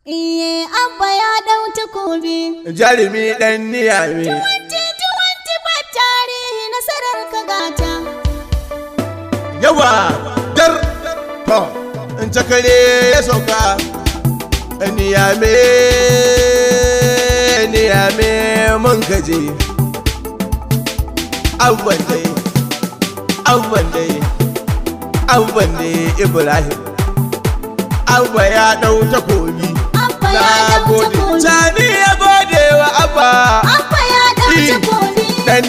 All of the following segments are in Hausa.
Iye Abba ya dau takobi. Jarumi ɗan niyami. Tuwanti tarihi nasarar ka gata. Yawa dar to in cakare ya sauka. Niyame mun gaje. Abban dai Ibrahim. Abba ya dau takobi. Abba ya dau takobi. Sani ya gode wa Abba. Abba ya dau takobi. Dan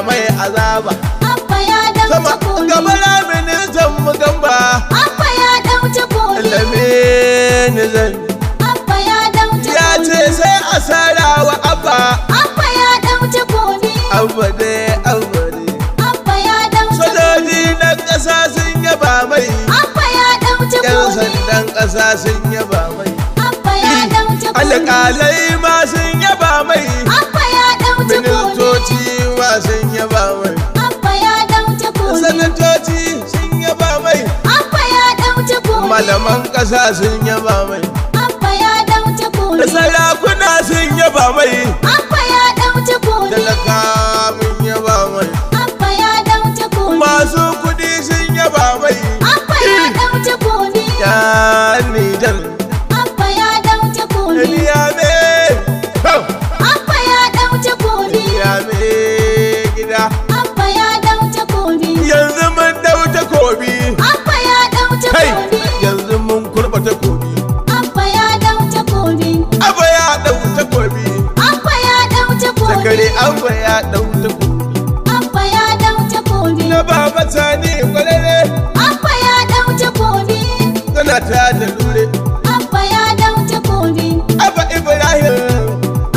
mai azaba. Abba ya dau takobi. Gaba ministan mu gamba. Abba ya dau takobi. Lamini zan. Abba ya dau takobi. Ya ce sai a sara wa Abba. Abba ya dau takobi. Abba dai. Abba ya dau takobi. Sojoji na ƙasa sun yaba mai. Abba ya dau takobi. Yan sandan ƙasa sun yaba mai. Abba ya dau takobi. Alƙalai ma sun yaba mai. Abba ya dau takobi. Ministoci ma sun yaba mai. Abba ya dau takobi. Sanatoci sun yaba mai. Abba ya dau takobi. Malaman ƙasa sun yaba mai. Abba ya dau takobi. Sarakuna sun yaba mai. Abba ya dau takobi. Talaka mun yaba mai. Abba ya dau takobi. Masu kuɗi sun yaba mai. Abba ya dau takobi. Ya Nijar. Abba ya dau takobi. Niyame. Abba ya dau takobi. Niyame Gida. Abba ya dau takobi. Yanzu mun dau takobi. Abba ya dau takobi. Yanzu mun kurɓa takobi. Abba ya dau takobi. Abba ya dau takobi. Abba ya dau takobi. Zakare Abba ya dau takobi. Abba ya dau takobi. Na baba Sani kwararre. Abba ya dau takobi. Kana ta da lure. Abba ya dau takobi. Abba Ibrahim.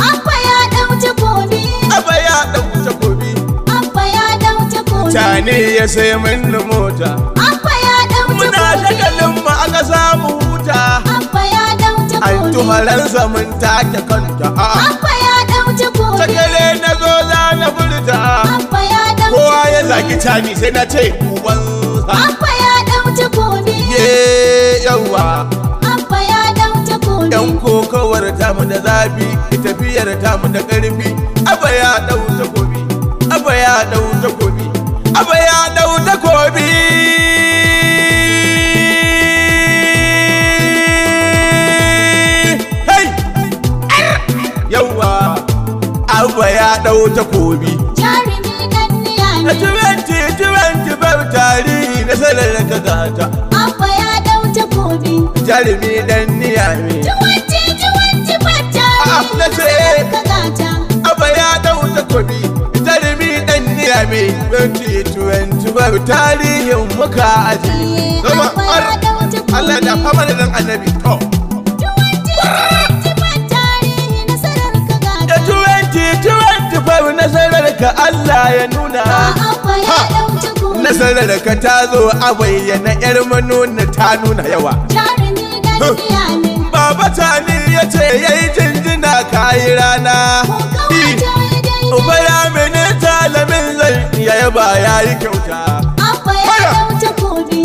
Abba ya dau takobi. Abba ya dau takobi. Abba ya dau takobi. Sani ya sai min mota. Abba ya dau Muna takobi. shagalin mu aka samu huta. Abba ya dau An takobi. tuharansa mun take kanta. Abba ya dau takobi. Sakale na zo za na furta. Abba ya dau Kowa ya zagi Sani sai na ce ubansa. Abba ya dau takobi. Ye yawa. Abba ya dau takobi. Yan kokawar tamu da zafi, tafiyar tamu da ƙarfi. Abba ya dau takobi. Abba ya dau takobi. Abba ya dau takobi. Hey! Yawa. Abba ya dau takobi. Jarumi dan niyami. A 2020 babu tarihi na sanar ka gata. Abba ya dau takobi. Jarumi dan niyami. Tuwanti na ce. tarihi ka gata. Abba ya dau takobi. Jarumi dan niyami. 2020 babu tarihin muka aji. Zama Abba ya dau takobi. Allah da fama da dan annabi. To. Tarihi nasarar ka Da gata. 2025 nasarar ka Allah ya nuna. Abba ya dau takobi. Nasarar ka ta zo a bayyana 'yar manuna ta nuna yawa. Jarumi dan niyami. Baba Sani ya ce ya yi jinjina kayi rana. Ubaya mini talamin zai ya yaba ya yi kyauta. Abba ya dau takobi.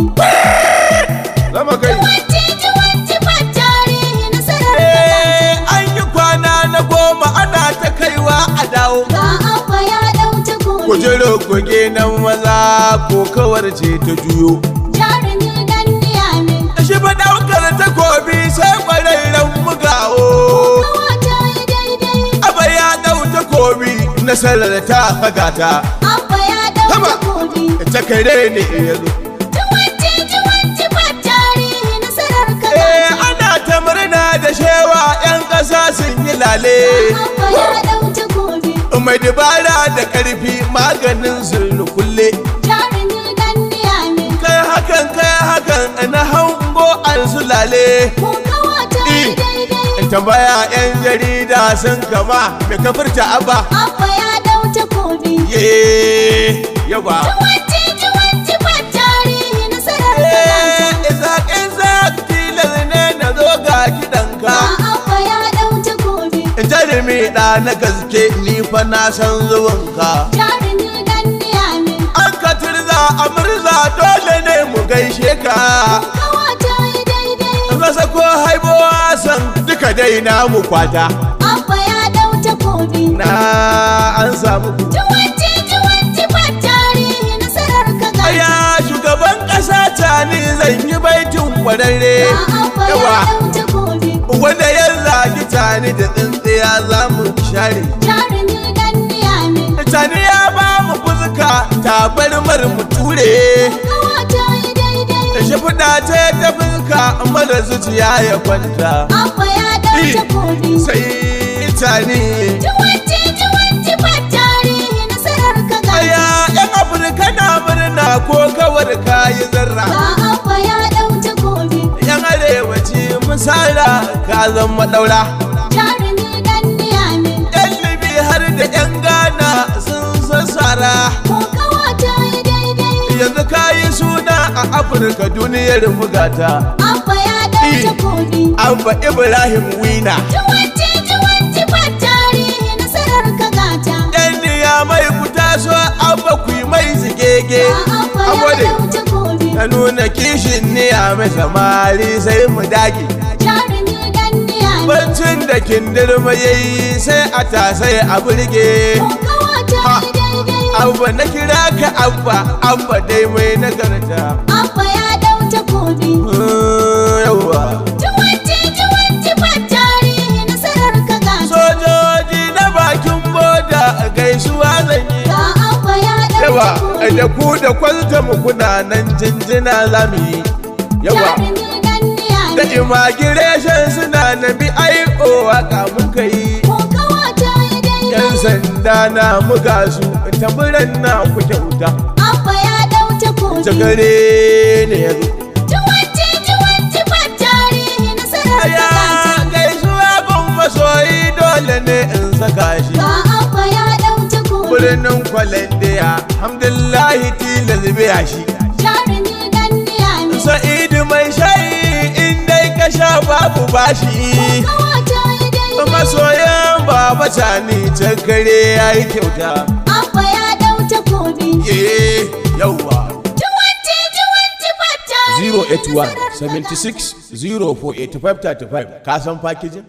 Zama kai. Tarihi nasarar ka gata. An yi kwana na 10 ana ta kaiwa a dawo. Ga Abba ya dau takobi. Kujero goge nan maza ko kawar ce ta juyo. Jarumi dan niyami. Shi ba daukar takobi sai kwararren mugawo. Kowa ta yi daidai. Abba ya dau takobi nasarar ta hagata. Abba ya dau Haba. takobi. Ta kare ne ya zo. Tarihi nasarar ka gata. Ana ta murna da shewa 'yan ƙasa sun yi lale. Abba ya dau takobi. Mai dabara da ƙarfi maganin kulle. Jarumi dan niyami. Kai hakan na hango an su lale. Kowa ta yi daidai. Tambaya 'yan jarida sun kama mai kafirta Abba. Abba ya dau takobi. Ye yawa. Tarihi nasarar ka gata. Izak tilas ne na zo ga kiɗanka. Abba ya dau takobi. Jarumi ɗa na gaske ni fa na san zuwanka. Jarumi dan niyami. An ka turza a murza dole ne mu gaishe ka. Kowa ta yi daidai. Rasa ko haibo Hassan duka dai namu kwata. Abba ya dau takobi. Na an samu Tuwanci tarihi nasarar ka gata. aya shugaban ƙasa ta ni zan yi baitin kwararre. Abba ya dau takobi. Wanda ya zagi tani da tsintsiya za mu share. Jarumi dan niyame. Tani ya ba mu fuska tabarmar mu ture. Kawata yi daidai. Da shafuɗa ta ta fuska mara zuciya ya kwanta. Abba ya dau takobi. Sai tani. Tuwanci tarihi nasarar ka gata. Aya yan Afirka na murna ko kawar kayi zarra. Abba ya dau takobi. Yan arewaci misala ka zama daura. Jarumi dan niyame. Yan Libi har da yan Ghana sun sassara. Ko kawata yi daidai. Yanzu kayi suna a Afirka duniyar bugata. Abba ya dau takobi. Abba Ibrahim Wina. Tuwanci tarihi nasarar ka gata. Yan niya mai ku taso Abba ku yi mai zigege. Abba A ya gode. dau takobi. Na nuna kishin niya mai samari sai mu dage. Jarumi dan niyame. Bancin da kindirma yayi sai a tasai a burge. Ko kawata yi daidai. Abba na kira ka Abba dai mai nagarta. Abba ya dau takobi. Yawwa. Tuwanci tarihi nasarar ka gata. Sojoji na bakin boda gaisuwa zan yi. Abba ya dau Yawa takobi. da ku da kwalta mu kuna nan jinjina zamu yi. Yawa Jarumi dan da niyame. immigration suna na BIO waka muka yi. Ko kawata yi daidai. Yan sanda na muga su tamburan na ku kyauta. Abba ya dau takobi. Jagare ne ya zo. Tuwanci tarihi nasarar ka Aya gata. gaisuwa gun masoyi dole ne in saka shi. Abba ya dau takobi. Birnin kwalandiya alhamdulillahi tilas biya shi. Jarumi dan niyame. Sa'idu mai shayi in dai ka sha babu bashi. Kawata yi daidai. Masoyan baba tani cakare ya yi kyauta. Abba ya dau takobi. Yawwa. Tuwanci tarihi 081 76 04 85 35 ka san fakijin?